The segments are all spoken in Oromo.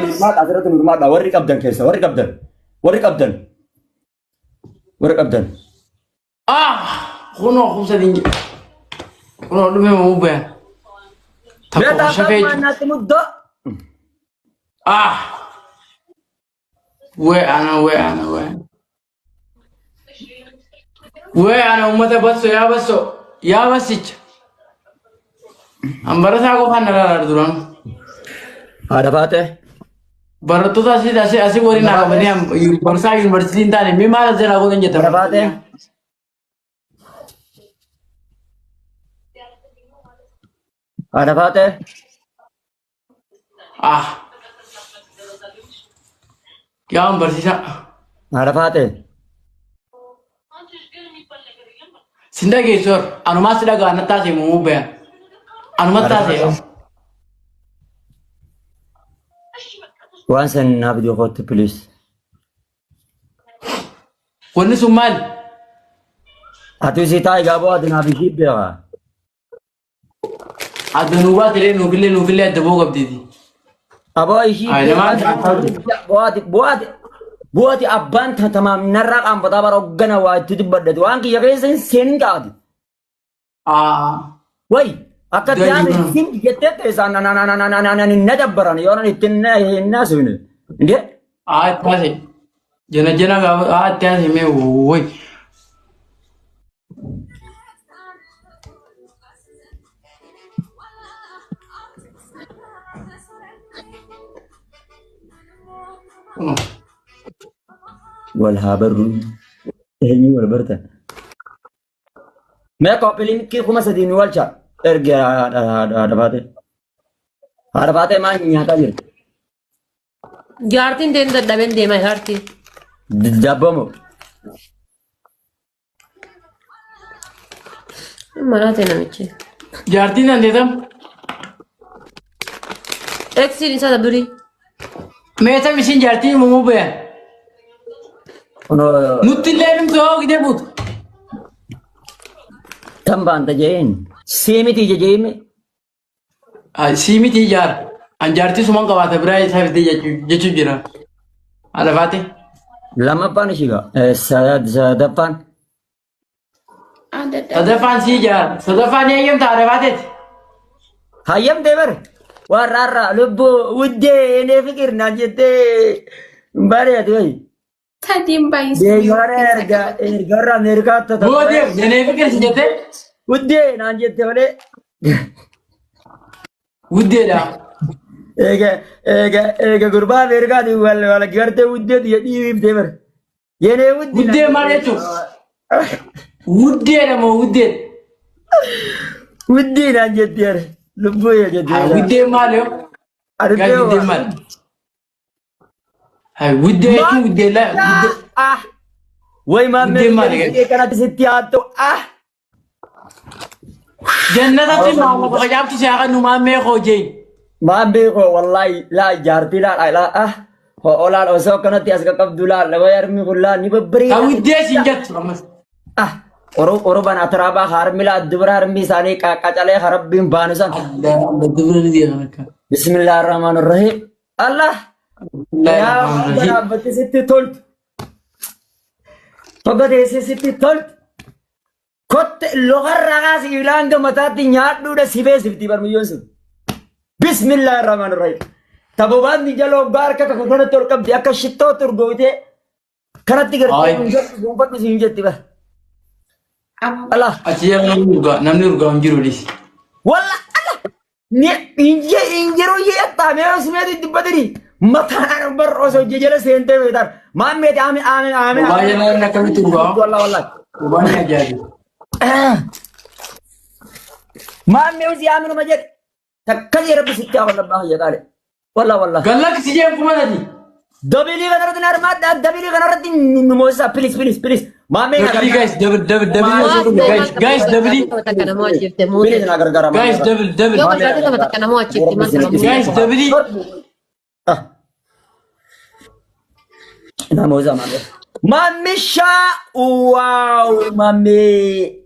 المات أثرت المات وريك أبدن كيسة وريك أبدن خونو خمسة دينجي خونو دمي موبا تكو شفيت وأنا أمتى بسو يا بسيج أمبارح أقول خان نلا ردوران هذا فاته برتو تاسي وري ناقبني أم برسا يونيفرسيتي تاني مي مالا زين أقول إنجت هذا فاته هذا فاته क्या हम बरसीसा هذا فاته सिंधा केशवर अनुमात सिला गाना तासे मुंबई अनुमात तासे وانسى نابدي خوت بليس وني سومال اتوسي تاي غابو ادنا بيجيب بيها أدنوا ترى نوكلي أدبوه قبضي ابو يجيب بواتي ابان تمام نرق ام بدا برغنا واتدبدد وانك يغيسن سين قاد وي اكد يعني سين جتت انا ندبرن يونا نتنا الناس هنا دي تاسي جنا تاسي مي وي والهابر هي والبرتا ما كوبلين كي خمسة دين والشا ارجع هذا فاته ما نياتا جير جارتين دين دبن دي ما هارتي دبمو مراتي نمشي جارتين عندهم اكسير انسان دبري ميتا مشين جارتين موبا نوتيلين تو كده بود تمبان تجين سيمتي جيمي سيمي تيجار أنجارتي سمان كواته براي سايف تيجي جتشو جرا على فاتي لما بانشيغا سدفان سدفان سيجار سدفان يوم تعرف فاتي هايم دبر ورارا لبو ودي انا فكر ناجتي مباري ادوي تاديم بايس ارجع نرجع ودي انا فكر سجته ودي ناجتي ولا ودي لا ايجا قربان ارجع دي ولا جرت ودي دي دبر يني ودي ما ليتو ودي انا مو ودي ناجتي لبو يا جدي ودي مالو ارجع ودي مال هاي ودي ودي لا وي ما من كانت ستياتو جنة ما بقى تساعد نما ميخوجي ما بيخو والله لا جارتي لا هو لا وسو كانت ياسك قبدولا لو يرمي كلها نببري ودي سنجت أوروبان أترابا خارملا الدبر هرمي ساني كاكالي خربين بانسان الدبر دي غنكا بسم الله الرحمن الرحيم الله يا بتي ستي تولت فقد ستي تولت كنت اللغة الرغاس يلانج متاتي نيات دودا سيبه سيبتي برميوسو بسم الله الرحمن الرحيم تبوبان دي جلو باركا كخدنا تركب دي أكا شتو ترغويته كانت تغرتي غنبت مسينجتي بها الله أشياء نمني رجع نجرو ليش والله الله إنجرو يأتا ما اسمه دي بدري مثلا برأسه جيجلا سنتي بيتار ما ميت آمين والله أنا كم تروح والله وباني أجاري ما ميوزي آمين مجد تكلي ربي ستة والله يا داري والله قال لك سيجي كمان دي دبلي غنردن أرماد دبلي غنردن موسى بليز ما مين guys double guys double بليز ناقر guys double guys double أنا موسى مامي شا واو مامي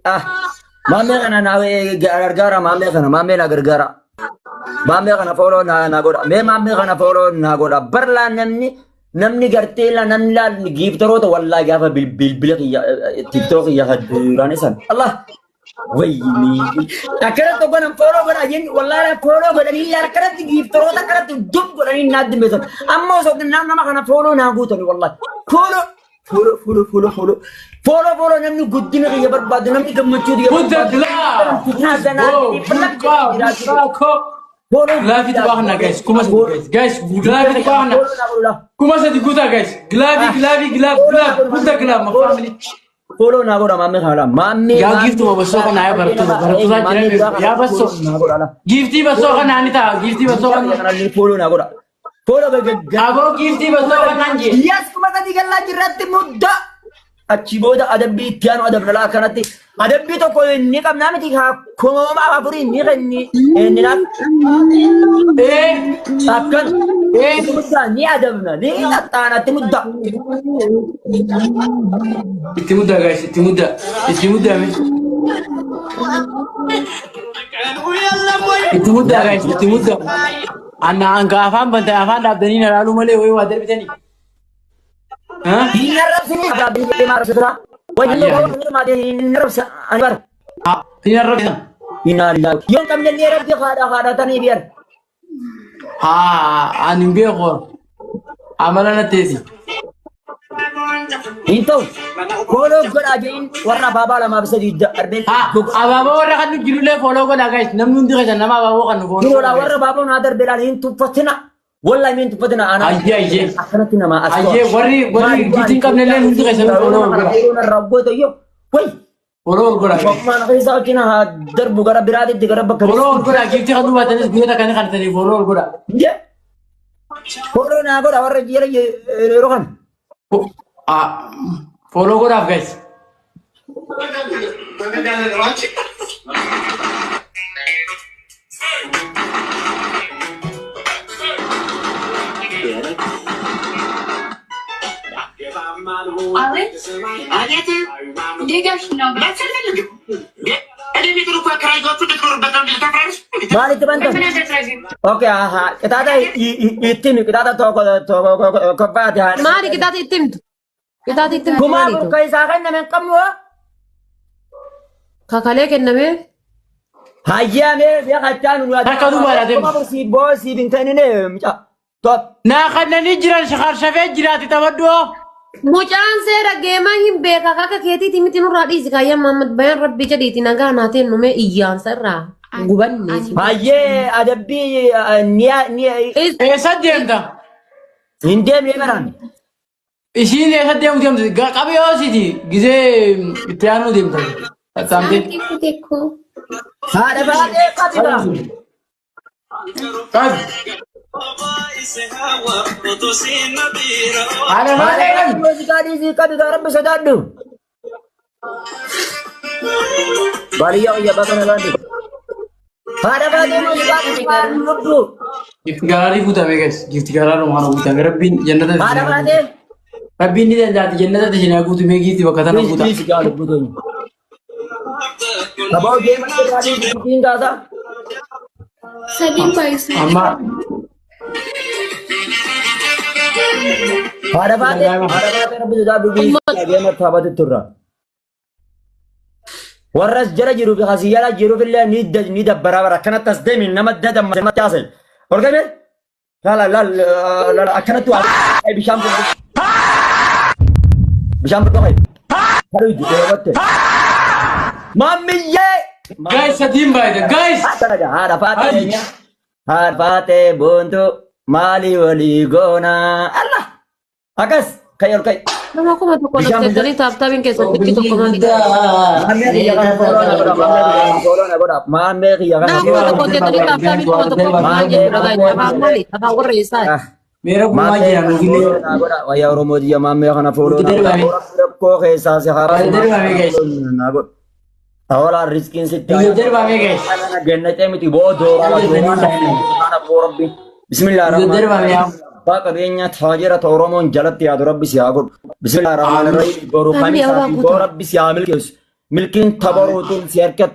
مامي أنا ناوي غرغرة مامي أنا مامي لا غرغرة Maamee kana follow na godha. Mee maamee kana follow na godha. Barlaa namni gartee la namni laal giiftaroota wallaa gaafa bilbila tiktok yaa duraan isan. Allah wayni. Akkanatti oggonan follow godha jenni wallaa follow godhanii yaa akkanatti giiftaroota akkanatti dub godhanii naatti beekan. Amma osoo nama kana follow na guutani wallaa. Follow namni guddina kiyya barbaadu namni gammachuu kiyya barbaadu. Glavi tu bahana guys, kuma satu guys, glavi tu bahana, kuma satu guta guys, glavi, guta glav, ma family. Follow na goda mamme khala, mamme. Ya gift ma baso ka naya baratu sa ya baso. Gifti baso ka nani ta, gifti baso ka. Follow na goda. Follow ga. Abo gifti baso ka nanji. Yes, kuma tadi galla jirratti mudda. Achi booda adabbii itti aanu adabnalaa akkanatti adabbii tokko inni qabnaa miti kooma afurii inni kenni inni laaf akkan muddaa ni adabna ni xaxaanatti mudda. Itti mudda guys, itti mudda me. Itti mudda guys, itti mudda. Anna anga afaan banta afaan dhaabdanii na laaluu malee wayii waa darbitanii. Hinarab sini ada bini marah setelah. Wajib lo mati hinarab anwar. Hinarab. Hinarab. Yang kami lihat dia kada tani biar. Anim biar amalan tesi. Itu. Follow god aja in warna baba lama bisa di arbel. Ababa warna kan jiru le follow god guys. Namun dia kan nama baba kan follow. Jiru la warna baba nadar belal in tu patina. Wallahi min tufatna ana ayye akanati nama aswa ayye wari giting kam nele nundu kaisa follow na rabbo to yo wai follow gora man kaisa kina darbu gara biradi digara bakka follow gora giting kadu batanis biya kan kan tani follow gora ye follow na gora warra jira rokan follow gora guys Ale? Dia kan no. Mali teman teman. Oke, kita ada itim kita ada toko kepada. Mari kita itim. Kita itim. Kuma kaisa kan namanya kamu? Kakale kename? Hayya ne dia kacan udah. Kakak tu mana tem? Kuma si bos si bintang ini top. Nah kan ni jiran shakar shafe jirati tawaddo. Mucaan seera geemaa hin beeka akka keetiiti miti nurraa dhiisi kaayyaa Maamad Bayaan Rabbii jedhiiti nagaa naateen nume iyyaansa irraa gubanne. Hayyee adabbii Eessa deemta? hin deemne baraan. Ishiin eessa deemti? Qabeyoositi gizee itti aanuu deemta. Tattaamtee. Haadha baatee qabida. Qabi. Ada mana kan? Jika disikat di Arab bisa dadu. Baliau ya bakal nanti. Ada bagian musikat dulu. Gift galari buta guys. Gift galari mana buta? Rabbin jannah. Ada bagian. Rabbin ni dah jadi jannah dah sini aku tu megi tu bakal tanah buta. Musikat buta. Abang game ada di tinggal tak? Sedih guys. Amma. Ada bagian Rabbi sudah bagi game thabat turra. Waras jara jiru bi khasiyala jiru billah nida barabar kanat tasdemi nama dada ma tasil. Organ la akanat tu ay bisham tu ay. Haru ju dewatte. Mami ye. Guys sadim baik guys. Ada Fate buntu mali wali gona. Allah. Akas kayor kay. Nama aku matu kono tedali tap-tapin keso bitti tokko mali. Mame kiya kan. Nama aku matu kono tedali tap-tapin kono tokko mali. Apa mali? Apa uresa? Mera kuma jiran gini. Waya Oromo dia mame kana follow. Ko kesa se khara. Nagot. Awala riskin sitta. Udah bame guys. Gennate miti bodo. Bismillahirrahmanirrahim. Udah bame ya. Pak kabenya thajira Oromon jalatti ya Rabbi siyagur. Bismillahirrahmanirrahim. Guru kami Rabbi siyamil milkin tabarutun siyarkat